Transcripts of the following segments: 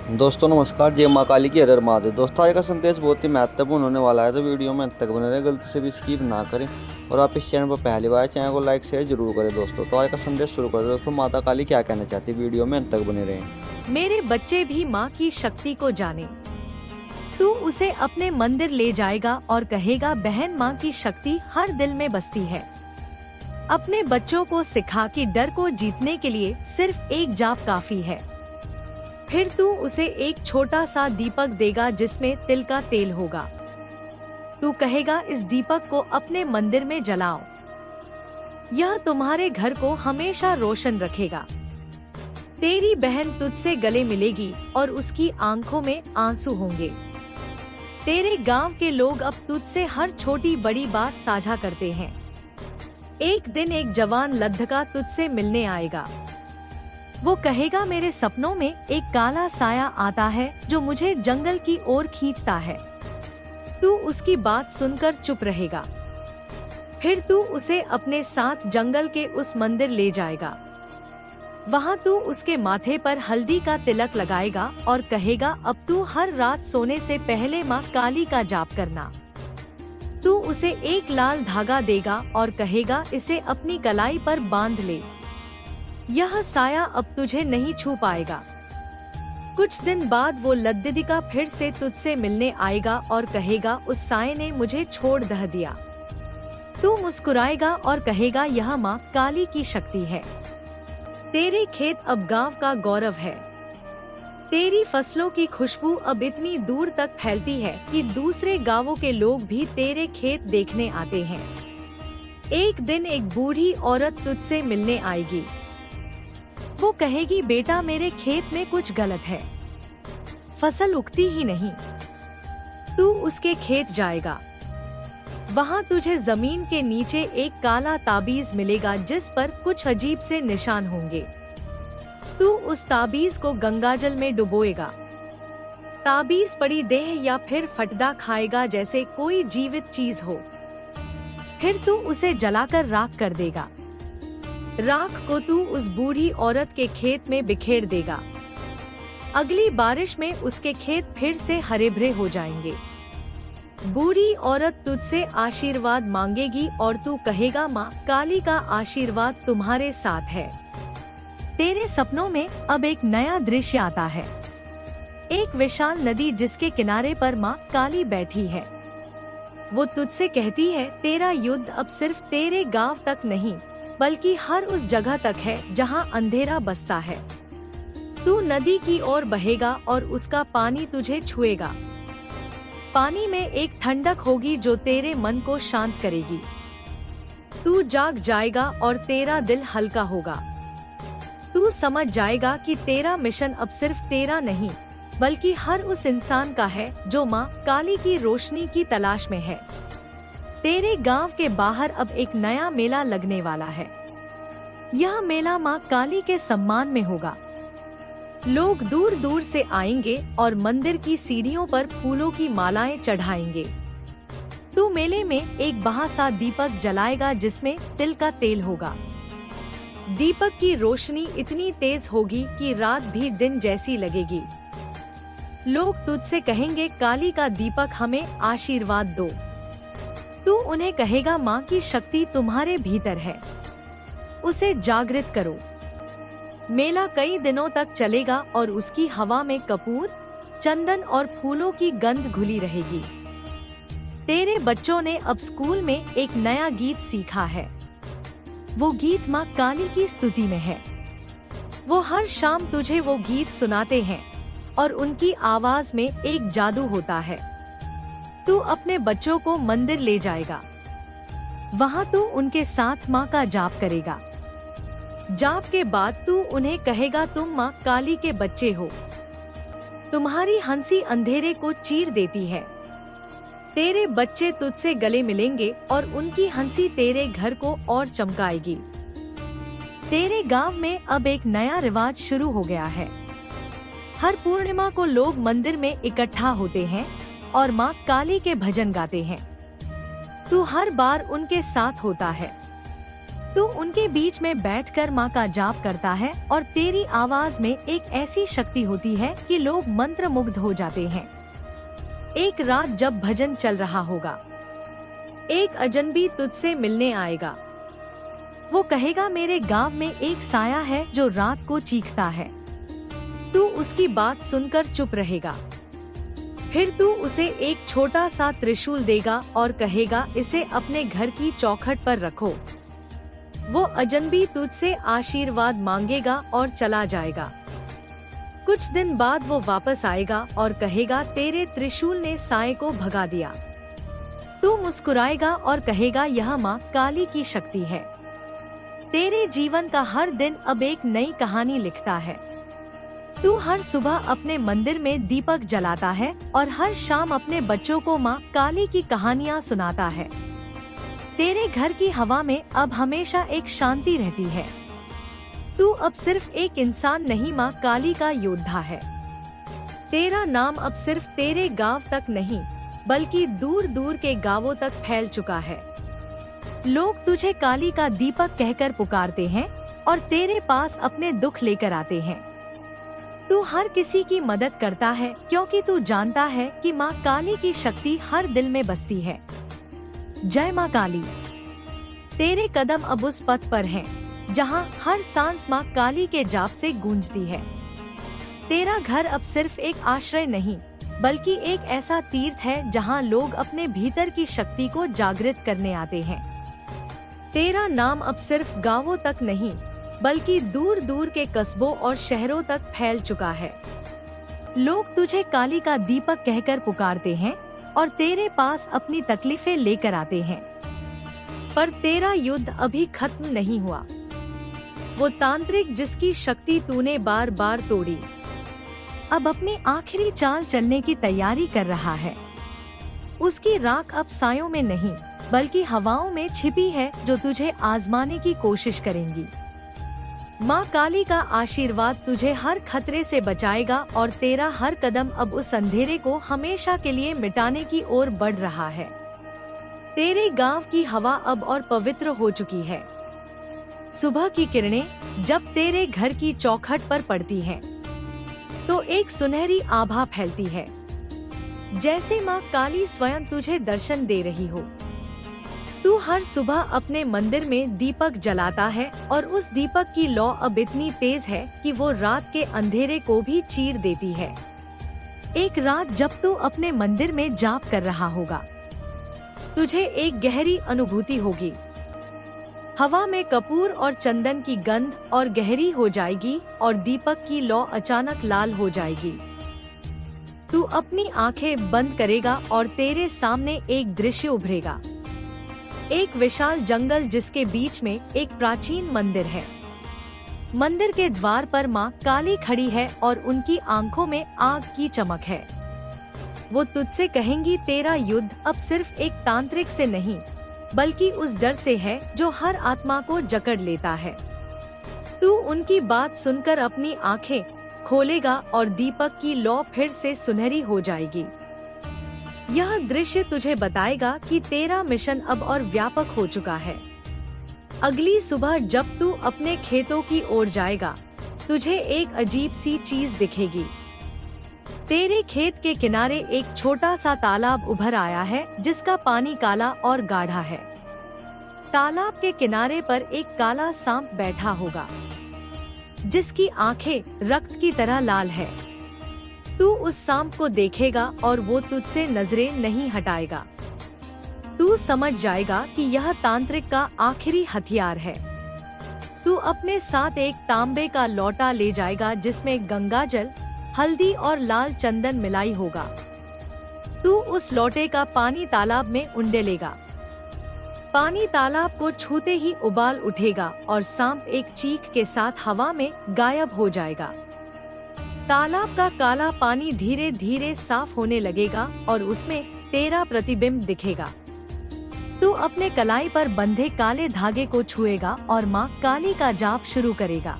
दोस्तों नमस्कार। जय माँ काली की हर हर महादेव। दोस्तों आज का संदेश बहुत ही महत्वपूर्ण होने वाला है, तो वीडियो में अंत तक बने रहे, गलती से भी स्किप ना करें। और आप इस चैनल पर पहली बार चैनल को लाइक शेयर जरूर करें। दोस्तों तो आज का संदेश शुरू करें। दोस्तों माता काली क्या कहना चाहती है, वीडियो में अंत तक बने रहें। मेरे बच्चे भी माँ की शक्ति को जाने। तू उसे अपने मंदिर ले जाएगा और कहेगा, बहन माँ की शक्ति हर दिल में बसती है। अपने बच्चों को सिखा कि डर को जीतने के लिए सिर्फ एक जाप काफी है। फिर तू उसे एक छोटा सा दीपक देगा जिसमें तिल का तेल होगा। तू कहेगा, इस दीपक को अपने मंदिर में जलाओ, यह तुम्हारे घर को हमेशा रोशन रखेगा। तेरी बहन तुझसे गले मिलेगी और उसकी आंखों में आंसू होंगे। तेरे गांव के लोग अब तुझसे हर छोटी बड़ी बात साझा करते हैं। एक दिन एक जवान लद्दका तुझसे मिलने आएगा। वो कहेगा, मेरे सपनों में एक काला साया आता है जो मुझे जंगल की ओर खींचता है। तू उसकी बात सुनकर चुप रहेगा। फिर तू उसे अपने साथ जंगल के उस मंदिर ले जाएगा। वहाँ तू उसके माथे पर हल्दी का तिलक लगाएगा और कहेगा, अब तू हर रात सोने से पहले माँ काली का जाप करना। तू उसे एक लाल धागा देगा और कहेगा, इसे अपनी कलाई पर बांध ले, यह साया अब तुझे नहीं छू पाएगा। कुछ दिन बाद वो लद्दिका फिर से तुझसे मिलने आएगा और कहेगा, उस साये ने मुझे छोड़ दह दिया। तू मुस्कुराएगा और कहेगा, यह माँ काली की शक्ति है। तेरे खेत अब गांव का गौरव है। तेरी फसलों की खुशबू अब इतनी दूर तक फैलती है कि दूसरे गांवों के लोग भी तेरे खेत देखने आते हैं। एक दिन एक बूढ़ी औरत तुझसे मिलने आएगी। वो कहेगी, बेटा मेरे खेत में कुछ गलत है, फसल उगती ही नहीं। तू उसके खेत जाएगा। वहाँ तुझे जमीन के नीचे एक काला ताबीज मिलेगा जिस पर कुछ अजीब से निशान होंगे। तू उस ताबीज को गंगाजल में डुबोएगा। ताबीज पड़ी देह या फिर फटदा खाएगा जैसे कोई जीवित चीज हो। फिर तू उसे जलाकर राख कर देगा। राख को तू उस बूढ़ी औरत के खेत में बिखेर देगा। अगली बारिश में उसके खेत फिर से हरे भरे हो जाएंगे। बूढ़ी औरत तुझसे आशीर्वाद मांगेगी और तू कहेगा, माँ काली का आशीर्वाद तुम्हारे साथ है। तेरे सपनों में अब एक नया दृश्य आता है। एक विशाल नदी जिसके किनारे पर माँ काली बैठी है। वो तुझसे कहती है, तेरा युद्ध अब सिर्फ तेरे गांव तक नहीं बल्कि हर उस जगह तक है जहां अंधेरा बसता है। तू नदी की ओर बहेगा और उसका पानी तुझे छुएगा। पानी में एक ठंडक होगी जो तेरे मन को शांत करेगी। तू जाग जाएगा और तेरा दिल हल्का होगा। तू समझ जाएगा कि तेरा मिशन अब सिर्फ तेरा नहीं बल्कि हर उस इंसान का है जो माँ काली की रोशनी की तलाश में है। तेरे गांव के बाहर अब एक नया मेला लगने वाला है। यह मेला माँ काली के सम्मान में होगा। लोग दूर दूर से आएंगे और मंदिर की सीढ़ियों पर फूलों की मालाएं चढ़ाएंगे। तू मेले में एक बहासा दीपक जलाएगा जिसमें तिल का तेल होगा। दीपक की रोशनी इतनी तेज होगी कि रात भी दिन जैसी लगेगी। लोग तुझसे कहेंगे, काली का दीपक हमें आशीर्वाद दो। तू उन्हें कहेगा, माँ की शक्ति तुम्हारे भीतर है, उसे जागृत करो। मेला कई दिनों तक चलेगा और उसकी हवा में कपूर, चंदन और फूलों की गंध घुली रहेगी। तेरे बच्चों ने अब स्कूल में एक नया गीत सीखा है। वो गीत माँ काली की स्तुति में है। वो हर शाम तुझे वो गीत सुनाते हैं और उनकी आवाज में एक जादू होता है। तू अपने बच्चों को मंदिर ले जाएगा। वहाँ तू उनके साथ माँ का जाप करेगा। जाप के बाद तू उन्हें कहेगा, तुम माँ काली के बच्चे हो। तुम्हारी हंसी अंधेरे को चीर देती है। तेरे बच्चे तुझसे गले मिलेंगे और उनकी हंसी तेरे घर को और चमकाएगी। तेरे गांव में अब एक नया रिवाज शुरू हो गया है। हर पूर्णिमा को लोग मंदिर में इकट्ठा होते हैं और माँ काली के भजन गाते हैं। तू हर बार उनके साथ होता है। तू उनके बीच में बैठकर माँ का जाप करता है और तेरी आवाज में एक ऐसी शक्ति होती है कि लोग मंत्रमुग्ध हो जाते हैं। एक रात जब भजन चल रहा होगा, एक अजनबी तुझसे मिलने आएगा। वो कहेगा मेरे गांव में एक साया है जो रात को चीखता है। तू उसकी बात सुनकर चुप रहेगा। फिर तू उसे एक छोटा सा त्रिशूल देगा और कहेगा इसे अपने घर की चौखट पर रखो। वो अजनबी तुझसे आशीर्वाद मांगेगा और चला जाएगा। कुछ दिन बाद वो वापस आएगा और कहेगा तेरे त्रिशूल ने साए को भगा दिया। तू मुस्कुराएगा और कहेगा यह माँ काली की शक्ति है। तेरे जीवन का हर दिन अब एक नई कहानी लिखता है। तू हर सुबह अपने मंदिर में दीपक जलाता है और हर शाम अपने बच्चों को माँ काली की कहानियाँ सुनाता है। तेरे घर की हवा में अब हमेशा एक शांति रहती है। तू अब सिर्फ एक इंसान नहीं, माँ काली का योद्धा है। तेरा नाम अब सिर्फ तेरे गांव तक नहीं बल्कि दूर दूर के गांवों तक फैल चुका है। लोग तुझे काली का दीपक कहकर पुकारते हैं और तेरे पास अपने दुख लेकर आते हैं। तू हर किसी की मदद करता है क्योंकि तू जानता है कि माँ काली की शक्ति हर दिल में बसती है। जय माँ काली। तेरे कदम अब उस पथ पर हैं, जहाँ हर सांस माँ काली के जाप से गूंजती है। तेरा घर अब सिर्फ एक आश्रय नहीं बल्कि एक ऐसा तीर्थ है जहाँ लोग अपने भीतर की शक्ति को जागृत करने आते हैं। तेरा नाम अब सिर्फ गांवों तक नहीं बल्कि दूर दूर के कस्बों और शहरों तक फैल चुका है। लोग तुझे काली का दीपक कहकर पुकारते हैं और तेरे पास अपनी तकलीफें लेकर आते हैं। पर तेरा युद्ध अभी खत्म नहीं हुआ। वो तांत्रिक जिसकी शक्ति तूने बार बार तोड़ी, अब अपनी आखिरी चाल चलने की तैयारी कर रहा है। उसकी राख अब सायों में नहीं बल्कि हवाओं में छिपी है जो तुझे आजमाने की कोशिश करेंगी। माँ काली का आशीर्वाद तुझे हर खतरे से बचाएगा और तेरा हर कदम अब उस अंधेरे को हमेशा के लिए मिटाने की ओर बढ़ रहा है। तेरे गांव की हवा अब और पवित्र हो चुकी है। सुबह की किरणें जब तेरे घर की चौखट पर पड़ती हैं, तो एक सुनहरी आभा फैलती है, जैसे माँ काली स्वयं तुझे दर्शन दे रही हो। तू हर सुबह अपने मंदिर में दीपक जलाता है और उस दीपक की लौ अब इतनी तेज है कि वो रात के अंधेरे को भी चीर देती है। एक रात जब तू अपने मंदिर में जाप कर रहा होगा, तुझे एक गहरी अनुभूति होगी। हवा में कपूर और चंदन की गंध और गहरी हो जाएगी और दीपक की लौ अचानक लाल हो जाएगी। तू अपनी आंखें बंद करेगा और तेरे सामने एक दृश्य उभरेगा। एक विशाल जंगल जिसके बीच में एक प्राचीन मंदिर है। मंदिर के द्वार पर माँ काली खड़ी है और उनकी आंखों में आग की चमक है। वो तुझसे कहेंगी तेरा युद्ध अब सिर्फ एक तांत्रिक से नहीं बल्कि उस डर से है जो हर आत्मा को जकड़ लेता है। तू उनकी बात सुनकर अपनी आंखें खोलेगा और दीपक की लौ फिर से सुनहरी हो जाएगी। यह दृश्य तुझे बताएगा कि तेरा मिशन अब और व्यापक हो चुका है। अगली सुबह जब तू अपने खेतों की ओर जाएगा, तुझे एक अजीब सी चीज दिखेगी। तेरे खेत के किनारे एक छोटा सा तालाब उभर आया है जिसका पानी काला और गाढ़ा है। तालाब के किनारे पर एक काला सांप बैठा होगा जिसकी आंखें रक्त की तरह लाल है। तू उस सांप को देखेगा और वो तुझसे नजरें नहीं हटाएगा। तू समझ जाएगा कि यह तांत्रिक का आखिरी हथियार है। तू अपने साथ एक तांबे का लोटा ले जाएगा जिसमें गंगाजल, हल्दी और लाल चंदन मिलाई होगा। तू उस लोटे का पानी तालाब में उंडेलेगा। पानी तालाब को छूते ही उबाल उठेगा और सांप एक चीख के साथ हवा में गायब हो जाएगा। तालाब का काला पानी धीरे धीरे साफ होने लगेगा और उसमें तेरा प्रतिबिंब दिखेगा। तू अपने कलाई पर बंधे काले धागे को छुएगा और माँ काली का जाप शुरू करेगा।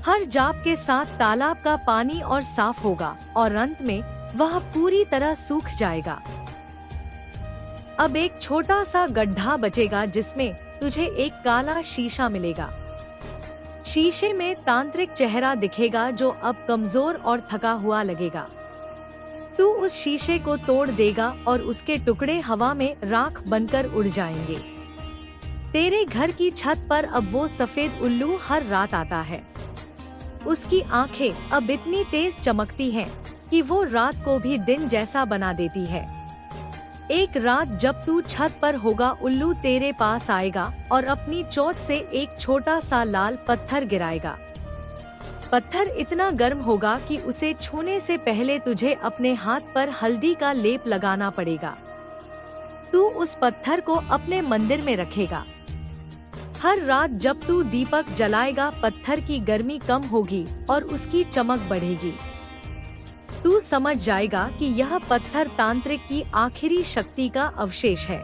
हर जाप के साथ तालाब का पानी और साफ होगा और अंत में वह पूरी तरह सूख जाएगा। अब एक छोटा सा गड्ढा बचेगा जिसमें तुझे एक काला शीशा मिलेगा। शीशे में तांत्रिक चेहरा दिखेगा जो अब कमजोर और थका हुआ लगेगा। तू उस शीशे को तोड़ देगा और उसके टुकड़े हवा में राख बनकर उड़ जाएंगे। तेरे घर की छत पर अब वो सफेद उल्लू हर रात आता है। उसकी आंखें अब इतनी तेज चमकती हैं कि वो रात को भी दिन जैसा बना देती है। एक रात जब तू छत पर होगा, उल्लू तेरे पास आएगा और अपनी चोंच से एक छोटा सा लाल पत्थर गिराएगा। पत्थर इतना गर्म होगा कि उसे छूने से पहले तुझे अपने हाथ पर हल्दी का लेप लगाना पड़ेगा। तू उस पत्थर को अपने मंदिर में रखेगा। हर रात जब तू दीपक जलाएगा, पत्थर की गर्मी कम होगी और उसकी चमक बढ़ेगी। तू समझ जाएगा कि यह पत्थर तांत्रिक की आखिरी शक्ति का अवशेष है।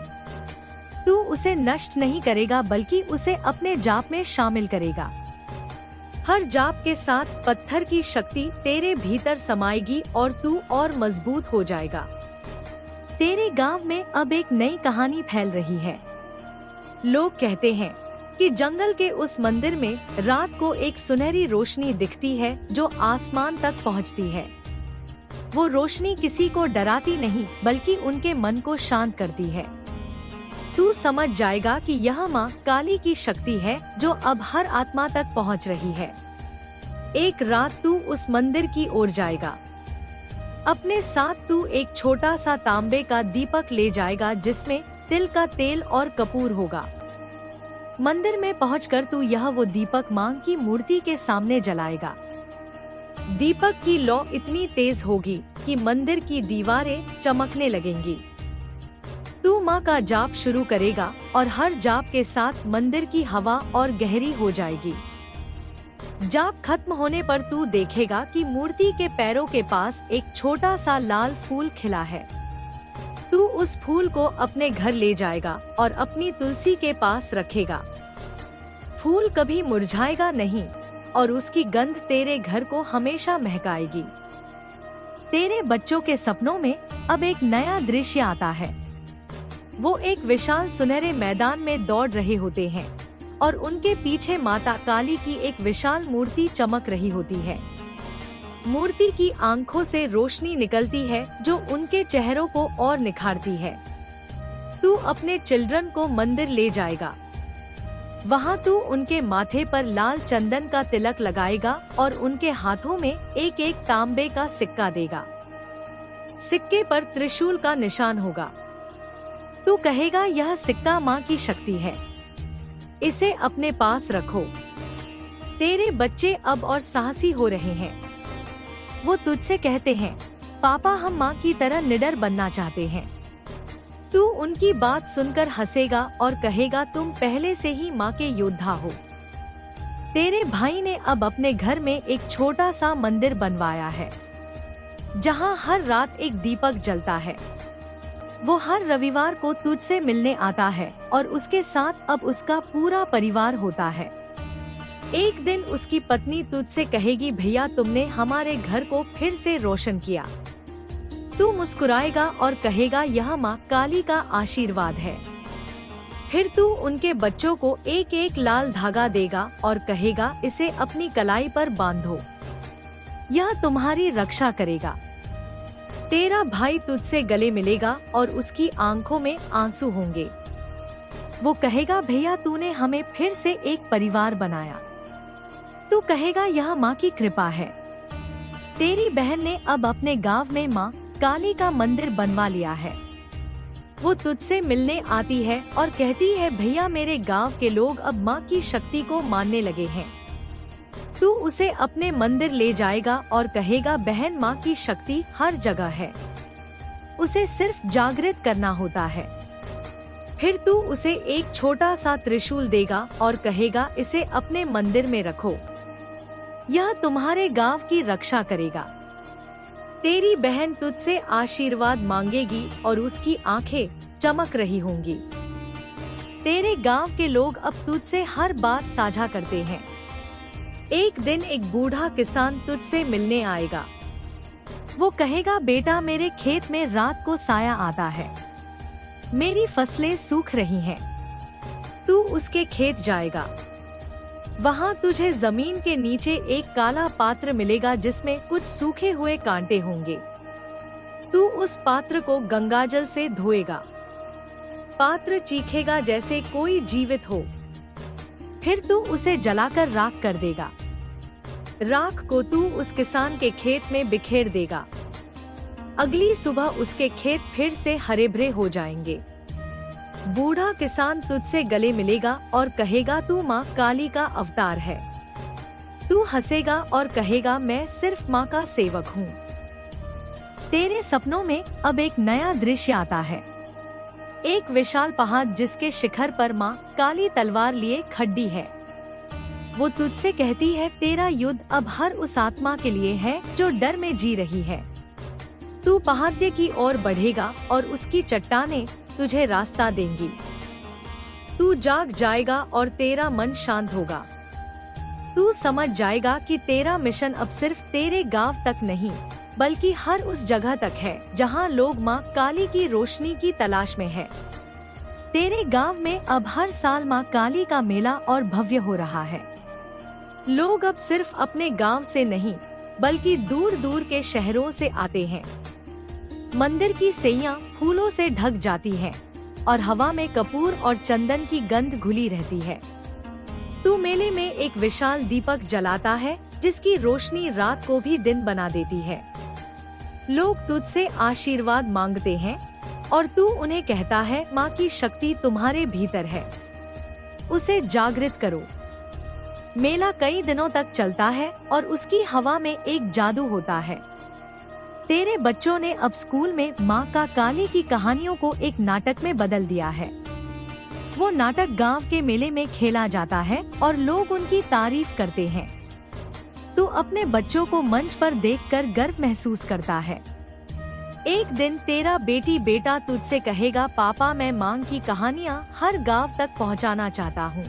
तू उसे नष्ट नहीं करेगा बल्कि उसे अपने जाप में शामिल करेगा। हर जाप के साथ पत्थर की शक्ति तेरे भीतर समाएगी और तू और मजबूत हो जाएगा। तेरे गांव में अब एक नई कहानी फैल रही है। लोग कहते हैं कि जंगल के उस मंदिर में रात को एक सुनहरी रोशनी दिखती है जो आसमान तक पहुंचती है। वो रोशनी किसी को डराती नहीं बल्कि उनके मन को शांत करती है। तू समझ जाएगा कि यह माँ काली की शक्ति है जो अब हर आत्मा तक पहुँच रही है। एक रात तू उस मंदिर की ओर जाएगा। अपने साथ तू एक छोटा सा तांबे का दीपक ले जाएगा जिसमें तिल का तेल और कपूर होगा। मंदिर में पहुंचकर तू वो दीपक माँ की मूर्ति के सामने जलाएगा। दीपक की लौ इतनी तेज होगी कि मंदिर की दीवारें चमकने लगेंगी। तू माँ का जाप शुरू करेगा और हर जाप के साथ मंदिर की हवा और गहरी हो जाएगी। जाप खत्म होने पर तू देखेगा कि मूर्ति के पैरों के पास एक छोटा सा लाल फूल खिला है। तू उस फूल को अपने घर ले जाएगा और अपनी तुलसी के पास रखेगा। फूल कभी मुरझाएगा नहीं और उसकी गंध तेरे घर को हमेशा महकाएगी। तेरे बच्चों के सपनों में अब एक नया दृश्य आता है। वो एक विशाल सुनहरे मैदान में दौड़ रहे होते हैं और उनके पीछे माता काली की एक विशाल मूर्ति चमक रही होती है। मूर्ति की आंखों से रोशनी निकलती है जो उनके चेहरों को और निखारती है। तू अपने चिल्ड्रन को मंदिर ले जाएगा। वहाँ तू उनके माथे पर लाल चंदन का तिलक लगाएगा और उनके हाथों में एक एक तांबे का सिक्का देगा। सिक्के पर त्रिशूल का निशान होगा। तू कहेगा यह सिक्का माँ की शक्ति है, इसे अपने पास रखो। तेरे बच्चे अब और साहसी हो रहे हैं। वो तुझसे कहते हैं, पापा हम माँ की तरह निडर बनना चाहते हैं। तू उनकी बात सुनकर हंसेगा और कहेगा तुम पहले से ही माँ के योद्धा हो। तेरे भाई ने अब अपने घर में एक छोटा सा मंदिर बनवाया है जहाँ हर रात एक दीपक जलता है। वो हर रविवार को तुझसे मिलने आता है और उसके साथ अब उसका पूरा परिवार होता है। एक दिन उसकी पत्नी तुझसे कहेगी, भैया तुमने हमारे घर को फिर से रोशन किया। तू मुस्कुराएगा और कहेगा यह माँ काली का आशीर्वाद है। फिर तू उनके बच्चों को एक एक लाल धागा देगा और कहेगा इसे अपनी कलाई पर बांधो, यह तुम्हारी रक्षा करेगा। तेरा भाई तुझसे गले मिलेगा और उसकी आंखों में आंसू होंगे। वो कहेगा भैया तूने हमें फिर से एक परिवार बनाया। तू कहेगा यह माँ की कृपा है। तेरी बहन ने अब अपने गांव में माँ काली का मंदिर बनवा लिया है। वो तुझसे मिलने आती है और कहती है भैया मेरे गांव के लोग अब माँ की शक्ति को मानने लगे हैं। तू उसे अपने मंदिर ले जाएगा और कहेगा बहन माँ की शक्ति हर जगह है, उसे सिर्फ जागृत करना होता है। फिर तू उसे एक छोटा सा त्रिशूल देगा और कहेगा इसे अपने मंदिर में रखो, यह तुम्हारे गांव की रक्षा करेगा। तेरी बहन तुझसे आशीर्वाद मांगेगी और उसकी आंखें चमक रही होंगी। तेरे गांव के लोग अब तुझसे हर बात साझा करते हैं। एक दिन एक बूढ़ा किसान तुझसे मिलने आएगा। वो कहेगा बेटा मेरे खेत में रात को साया आता है, मेरी फसलें सूख रही हैं। तू उसके खेत जाएगा। वहाँ तुझे जमीन के नीचे एक काला पात्र मिलेगा जिसमें कुछ सूखे हुए कांटे होंगे। तू उस पात्र को गंगाजल से धोएगा। पात्र चीखेगा जैसे कोई जीवित हो। फिर तू उसे जलाकर राख कर देगा। राख को तू उस किसान के खेत में बिखेर देगा। अगली सुबह उसके खेत फिर से हरे भरे हो जाएंगे। बूढ़ा किसान तुझसे गले मिलेगा और कहेगा तू माँ काली का अवतार है। तू हंसेगा और कहेगा मैं सिर्फ माँ का सेवक हूँ। तेरे सपनों में अब एक नया दृश्य आता है। एक विशाल पहाड़ जिसके शिखर पर माँ काली तलवार लिए खड़ी है। वो तुझसे कहती है तेरा युद्ध अब हर उस आत्मा के लिए है जो डर में जी रही है। तू पहाड़ की ओर बढ़ेगा और उसकी चट्टानें तुझे रास्ता देंगी। तू जाग जाएगा और तेरा मन शांत होगा। तू समझ जाएगा कि तेरा मिशन अब सिर्फ तेरे गांव तक नहीं बल्कि हर उस जगह तक है जहां लोग माँ काली की रोशनी की तलाश में है। तेरे गांव में अब हर साल माँ काली का मेला और भव्य हो रहा है। लोग अब सिर्फ अपने गांव से नहीं बल्कि दूर दूर के शहरों से आते हैं। मंदिर की सैया फूलों से ढक जाती हैं और हवा में कपूर और चंदन की गंध घुली रहती है। तू मेले में एक विशाल दीपक जलाता है जिसकी रोशनी रात को भी दिन बना देती है। लोग तुझसे आशीर्वाद मांगते हैं और तू उन्हें कहता है माँ की शक्ति तुम्हारे भीतर है, उसे जागृत करो। मेला कई दिनों तक चलता है और उसकी हवा में एक जादू होता है। तेरे बच्चों ने अब स्कूल में माँ का काली की कहानियों को एक नाटक में बदल दिया है। वो नाटक गांव के मेले में खेला जाता है और लोग उनकी तारीफ करते हैं। तू अपने बच्चों को मंच पर देखकर गर्व महसूस करता है। एक दिन तेरा बेटा तुझसे कहेगा पापा मैं माँ की कहानियाँ हर गांव तक पहुँचाना चाहता हूँ।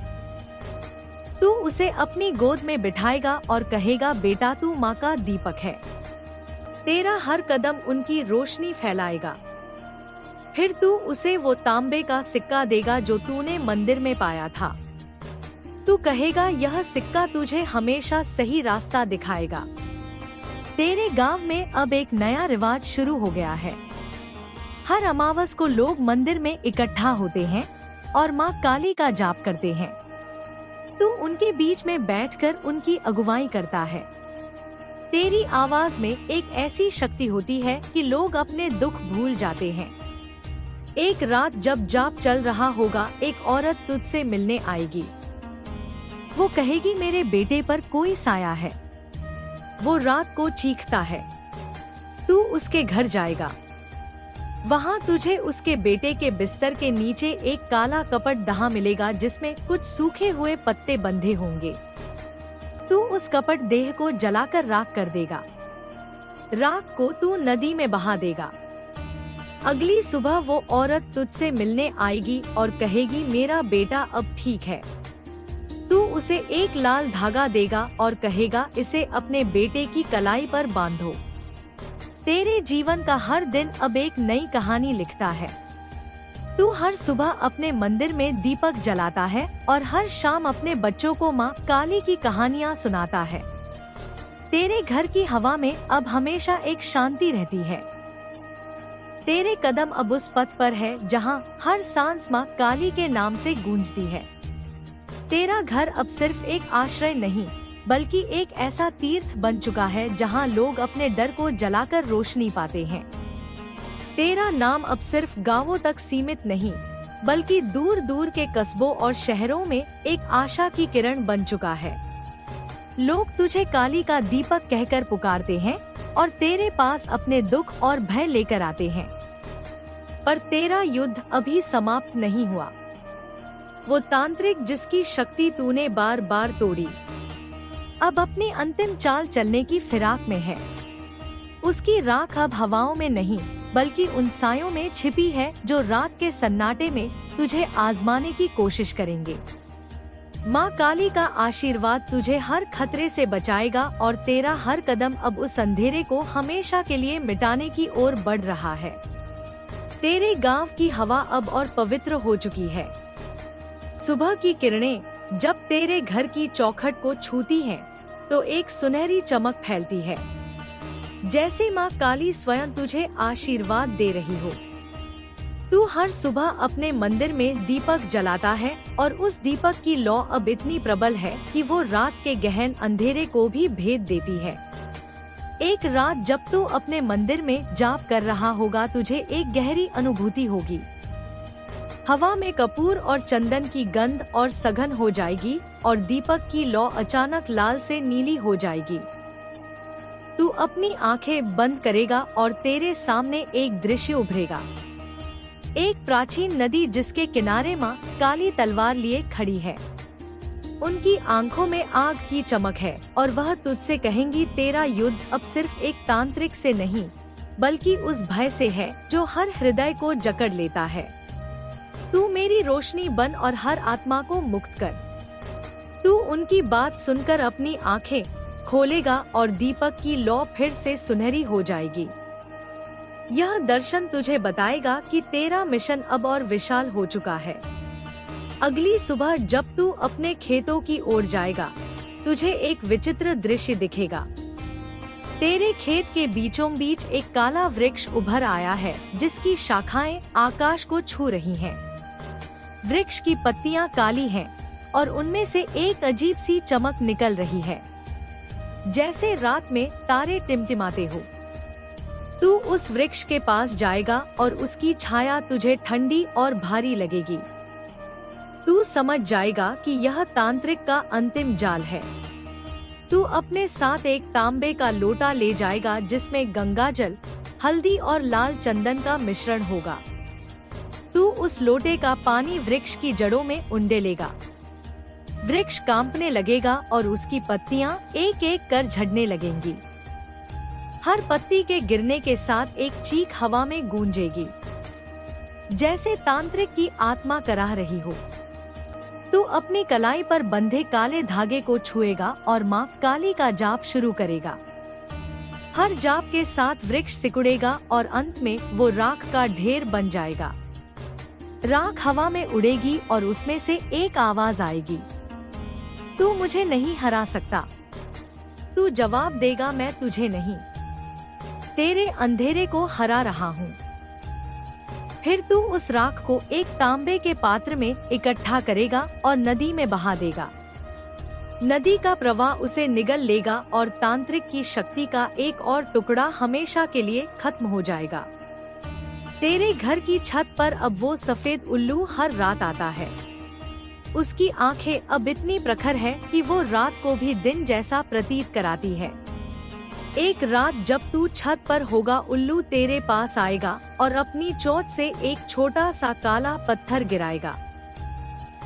तू उसे अपनी गोद में बिठाएगा और कहेगा बेटा तू माँ का दीपक है। तेरा हर कदम उनकी रोशनी फैलाएगा। फिर तू उसे वो तांबे का सिक्का देगा जो तूने मंदिर में पाया था। तू कहेगा यह सिक्का तुझे हमेशा सही रास्ता दिखाएगा। तेरे गांव में अब एक नया रिवाज शुरू हो गया है। हर अमावस को लोग मंदिर में इकट्ठा होते हैं और माँ काली का जाप करते हैं। तू उनके बीच में बैठकर उनकी अगुवाई करता है। तेरी आवाज में एक ऐसी शक्ति होती है कि लोग अपने दुख भूल जाते हैं। एक रात जब जाप चल रहा होगा एक औरत तुझसे मिलने आएगी। वो कहेगी मेरे बेटे पर कोई साया है। वो रात को चीखता है। तू उसके घर जाएगा। वहाँ तुझे उसके बेटे के बिस्तर के नीचे एक काला कपट दहा मिलेगा जिसमें कुछ सूखे हुए पत्ते बंधे होंगे। तू उस कपट देह को जलाकर राख कर देगा। राख को तू नदी में बहा देगा। अगली सुबह वो औरत तुझसे मिलने आएगी और कहेगी मेरा बेटा अब ठीक है। तू उसे एक लाल धागा देगा और कहेगा इसे अपने बेटे की कलाई पर बांधो। तेरे जीवन का हर दिन अब एक नई कहानी लिखता है। तू हर सुबह अपने मंदिर में दीपक जलाता है और हर शाम अपने बच्चों को माँ काली की कहानियाँ सुनाता है। तेरे घर की हवा में अब हमेशा एक शांति रहती है। तेरे कदम अब उस पथ पर है जहाँ हर सांस माँ काली के नाम से गूंजती है। तेरा घर अब सिर्फ एक आश्रय नहीं बल्कि एक ऐसा तीर्थ बन चुका है जहाँ लोग अपने डर को जलाकर रोशनी पाते हैं। तेरा नाम अब सिर्फ गांवों तक सीमित नहीं बल्कि दूर दूर के कस्बों और शहरों में एक आशा की किरण बन चुका है। लोग तुझे काली का दीपक कहकर पुकारते हैं और तेरे पास अपने दुख और भय लेकर आते हैं। पर तेरा युद्ध अभी समाप्त नहीं हुआ। वो तांत्रिक जिसकी शक्ति तूने बार बार तोड़ी अब अपनी अंतिम चाल चलने की फिराक में है। उसकी राख अब हवाओं में नहीं बल्कि उन सायों में छिपी है जो रात के सन्नाटे में तुझे आजमाने की कोशिश करेंगे। माँ काली का आशीर्वाद तुझे हर खतरे से बचाएगा और तेरा हर कदम अब उस अंधेरे को हमेशा के लिए मिटाने की ओर बढ़ रहा है। तेरे गांव की हवा अब और पवित्र हो चुकी है। सुबह की किरणें जब तेरे घर की चौखट को छूती हैं, तो एक सुनहरी चमक फैलती है, जैसे माँ काली स्वयं तुझे आशीर्वाद दे रही हो। तू हर सुबह अपने मंदिर में दीपक जलाता है और उस दीपक की लौ अब इतनी प्रबल है कि वो रात के गहन अंधेरे को भी भेद देती है। एक रात जब तू अपने मंदिर में जाप कर रहा होगा, तुझे एक गहरी अनुभूति होगी। हवा में कपूर और चंदन की गंध और सघन हो जाएगी और दीपक की लौ अचानक लाल से नीली हो जाएगी। तू अपनी आंखें बंद करेगा और तेरे सामने एक दृश्य उभरेगा। एक प्राचीन नदी जिसके किनारे माँ काली तलवार लिए खड़ी है। उनकी आंखों में आग की चमक है और वह तुझसे कहेंगी, तेरा युद्ध अब सिर्फ एक तांत्रिक से नहीं, बल्कि उस भय से है जो हर हृदय को जकड़ लेता है। तू मेरी रोशनी बन और हर आत्मा को मुक्त कर। तू उनकी बात सुनकर अपनी आंखें खोलेगा और दीपक की लौ फिर से सुनहरी हो जाएगी। यह दर्शन तुझे बताएगा कि तेरा मिशन अब और विशाल हो चुका है। अगली सुबह जब तू अपने खेतों की ओर जाएगा, तुझे एक विचित्र दृश्य दिखेगा। तेरे खेत के बीचों बीच एक काला वृक्ष उभर आया है, जिसकी शाखाएं आकाश को छू रही हैं। वृक्ष की पत्तियां काली हैं और उनमें से एक अजीब सी चमक निकल रही है, जैसे रात में तारे टिमटिमाते हो। तू उस वृक्ष के पास जाएगा और उसकी छाया तुझे ठंडी और भारी लगेगी। तू समझ जाएगा कि यह तांत्रिक का अंतिम जाल है। तू अपने साथ एक तांबे का लोटा ले जाएगा जिसमें गंगाजल, हल्दी और लाल चंदन का मिश्रण होगा। तू उस लोटे का पानी वृक्ष की जड़ों में उंडेलेगा। वृक्ष कांपने लगेगा और उसकी पत्तियां एक एक कर झड़ने लगेंगी। हर पत्ती के गिरने के साथ एक चीख हवा में गूंजेगी, जैसे तांत्रिक की आत्मा कराह रही हो। तू अपनी कलाई पर बंधे काले धागे को छुएगा और माँ काली का जाप शुरू करेगा। हर जाप के साथ वृक्ष सिकुड़ेगा और अंत में वो राख का ढेर बन जाएगा। राख हवा में उड़ेगी और उसमें से एक आवाज आएगी, तू मुझे नहीं हरा सकता। तू जवाब देगा, मैं तुझे नहीं, तेरे अंधेरे को हरा रहा हूँ। फिर तू उस राख को एक तांबे के पात्र में इकट्ठा करेगा और नदी में बहा देगा। नदी का प्रवाह उसे निगल लेगा और तांत्रिक की शक्ति का एक और टुकड़ा हमेशा के लिए खत्म हो जाएगा। तेरे घर की छत पर अब वो सफेद उल्लू हर रात आता है। उसकी आंखें अब इतनी प्रखर है कि वो रात को भी दिन जैसा प्रतीत कराती है। एक रात जब तू छत पर होगा, उल्लू तेरे पास आएगा और अपनी चोंच से एक छोटा सा काला पत्थर गिराएगा।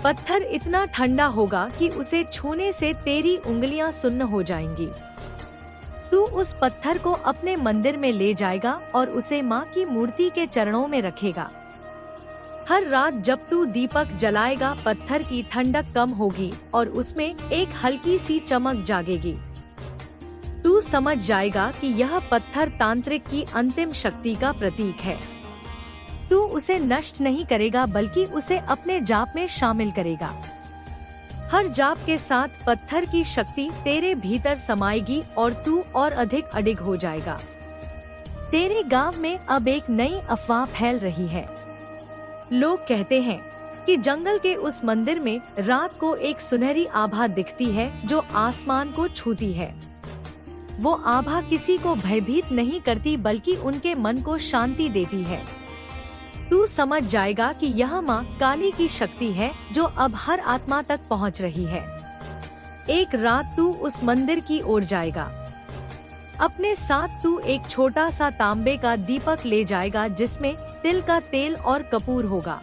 पत्थर इतना ठंडा होगा कि उसे छूने से तेरी उंगलियां सुन्न हो जाएंगी। तू उस पत्थर को अपने मंदिर में ले जाएगा और उसे माँ की मूर्ति के चरणों में रखेगा। हर रात जब तू दीपक जलाएगा, पत्थर की ठंडक कम होगी और उसमें एक हल्की सी चमक जागेगी। तू समझ जाएगा कि यह पत्थर तांत्रिक की अंतिम शक्ति का प्रतीक है। तू उसे नष्ट नहीं करेगा, बल्कि उसे अपने जाप में शामिल करेगा। हर जाप के साथ पत्थर की शक्ति तेरे भीतर समाएगी और तू और अधिक अडिग हो जाएगा। तेरे गांव में अब एक नई अफवाह फैल रही है। लोग कहते हैं कि जंगल के उस मंदिर में रात को एक सुनहरी आभा दिखती है जो आसमान को छूती है। वो आभा किसी को भयभीत नहीं करती, बल्कि उनके मन को शांति देती है। तू समझ जाएगा कि यह माँ काली की शक्ति है जो अब हर आत्मा तक पहुँच रही है। एक रात तू उस मंदिर की ओर जाएगा। अपने साथ तू एक छोटा सा तांबे का दीपक ले जाएगा जिसमें तिल का तेल और कपूर होगा।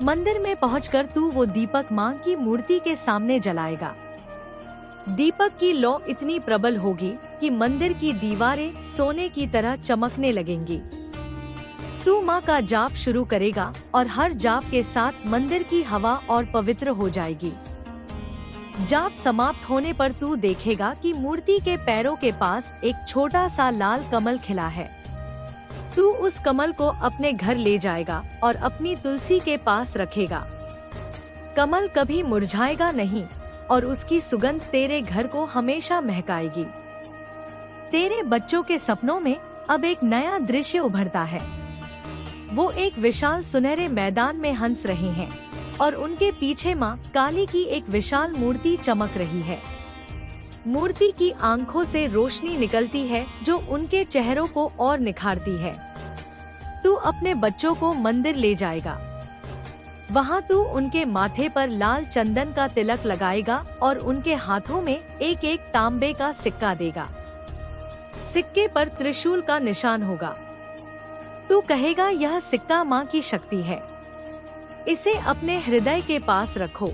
मंदिर में पहुंचकर तू वो दीपक माँ की मूर्ति के सामने जलाएगा। दीपक की लौ इतनी प्रबल होगी कि मंदिर की दीवारें सोने की तरह चमकने लगेंगी। तू माँ का जाप शुरू करेगा और हर जाप के साथ मंदिर की हवा और पवित्र हो जाएगी। जाप समाप्त होने पर तू देखेगा कि मूर्ति के पैरों के पास एक छोटा सा लाल कमल खिला है। तू उस कमल को अपने घर ले जाएगा और अपनी तुलसी के पास रखेगा। कमल कभी मुरझाएगा नहीं और उसकी सुगंध तेरे घर को हमेशा महकाएगी। तेरे बच्चों के सपनों में अब एक नया दृश्य उभरता है। वो एक विशाल सुनहरे मैदान में हंस रहे हैं और उनके पीछे माँ काली की एक विशाल मूर्ति चमक रही है। मूर्ति की आंखों से रोशनी निकलती है जो उनके चेहरों को और निखारती है। तू अपने बच्चों को मंदिर ले जाएगा। वहाँ तू उनके माथे पर लाल चंदन का तिलक लगाएगा और उनके हाथों में एक एक तांबे का सिक्का देगा। सिक्के पर त्रिशूल का निशान होगा। तू कहेगा यह सिक्का माँ की शक्ति है, इसे अपने हृदय के पास रखो।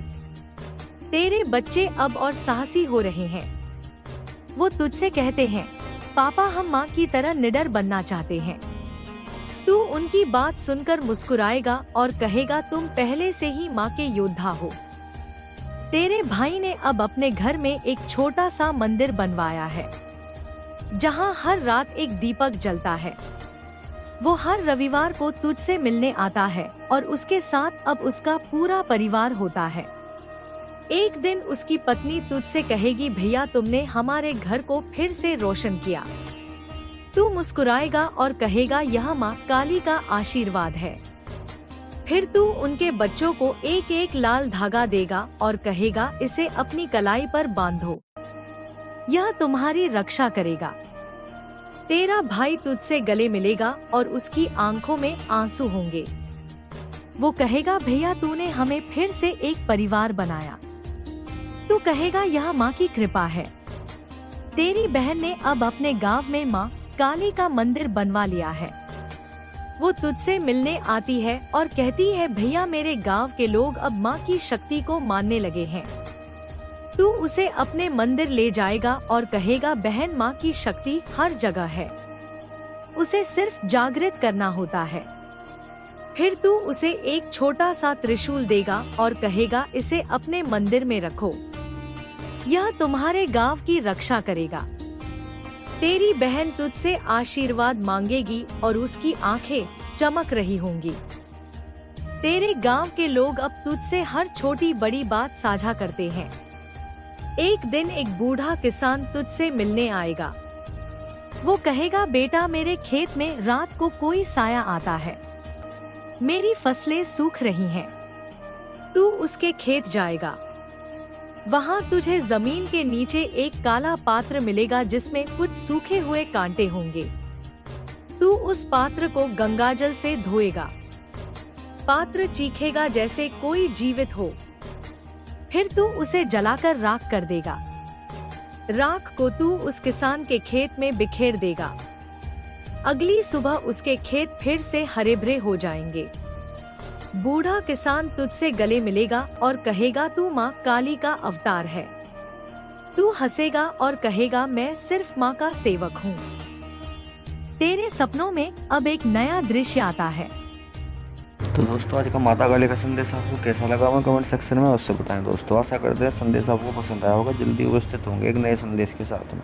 तेरे बच्चे अब और साहसी हो रहे हैं। वो तुझसे कहते हैं, पापा हम माँ की तरह निडर बनना चाहते हैं। तू उनकी बात सुनकर मुस्कुराएगा और कहेगा तुम पहले से ही माँ के योद्धा हो। तेरे भाई ने अब अपने घर में एक छोटा सा मंदिर बनवाया है, जहाँ हर रात एक दीपक जलता है। वो हर रविवार को तुझसे मिलने आता है और उसके साथ अब उसका पूरा परिवार होता है। एक दिन उसकी पत्नी तुझसे कहेगी, भैया तुमने हमारे घर को फिर से रोशन किया। तू मुस्कुराएगा और कहेगा यह माँ काली का आशीर्वाद है। फिर तू उनके बच्चों को एक एक लाल धागा देगा और कहेगा इसे अपनी कलाई पर बांधो, यह तुम्हारी रक्षा करेगा। तेरा भाई तुझसे गले मिलेगा और उसकी आंखों में आंसू होंगे। वो कहेगा भैया तूने हमें फिर से एक परिवार बनाया। तू कहेगा यह माँ की कृपा है। तेरी बहन ने अब अपने गांव में माँ काली का मंदिर बनवा लिया है। वो तुझसे मिलने आती है और कहती है भैया मेरे गांव के लोग अब माँ की शक्ति को मानने लगे हैं। तू उसे अपने मंदिर ले जाएगा और कहेगा बहन माँ की शक्ति हर जगह है, उसे सिर्फ जागृत करना होता है। फिर तू उसे एक छोटा सा त्रिशूल देगा और कहेगा इसे अपने मंदिर में रखो, यह तुम्हारे गांव की रक्षा करेगा। तेरी बहन तुझसे आशीर्वाद मांगेगी और उसकी आंखें चमक रही होंगी। तेरे गांव के लोग अब तुझसे हर छोटी बड़ी बात साझा करते हैं। एक दिन एक बूढ़ा किसान तुझसे मिलने आएगा। वो कहेगा बेटा मेरे खेत में रात को कोई साया आता है, मेरी फसलें सूख रही हैं। तू उसके खेत जाएगा। वहाँ तुझे जमीन के नीचे एक काला पात्र मिलेगा जिसमें कुछ सूखे हुए कांटे होंगे। तू उस पात्र को गंगाजल से धोएगा। पात्र चीखेगा जैसे कोई जीवित हो। फिर तू उसे जलाकर राख कर देगा। राख को तू उस किसान के खेत में बिखेर देगा। अगली सुबह उसके खेत फिर से हरे भरे हो जाएंगे। बूढ़ा किसान तुझसे गले मिलेगा और कहेगा तू माँ काली का अवतार है। तू हंसेगा और कहेगा मैं सिर्फ माँ का सेवक हूँ। तेरे सपनों में अब एक नया दृश्य आता है। तो दोस्तों आज का माता काली का संदेश आपको कैसा लगा हमें कमेंट सेक्शन में अवश्य बताएं। दोस्तों आशा करते हैं संदेश आपको पसंद आया होगा। जल्दी उपस्थित होंगे एक नए संदेश के साथ में।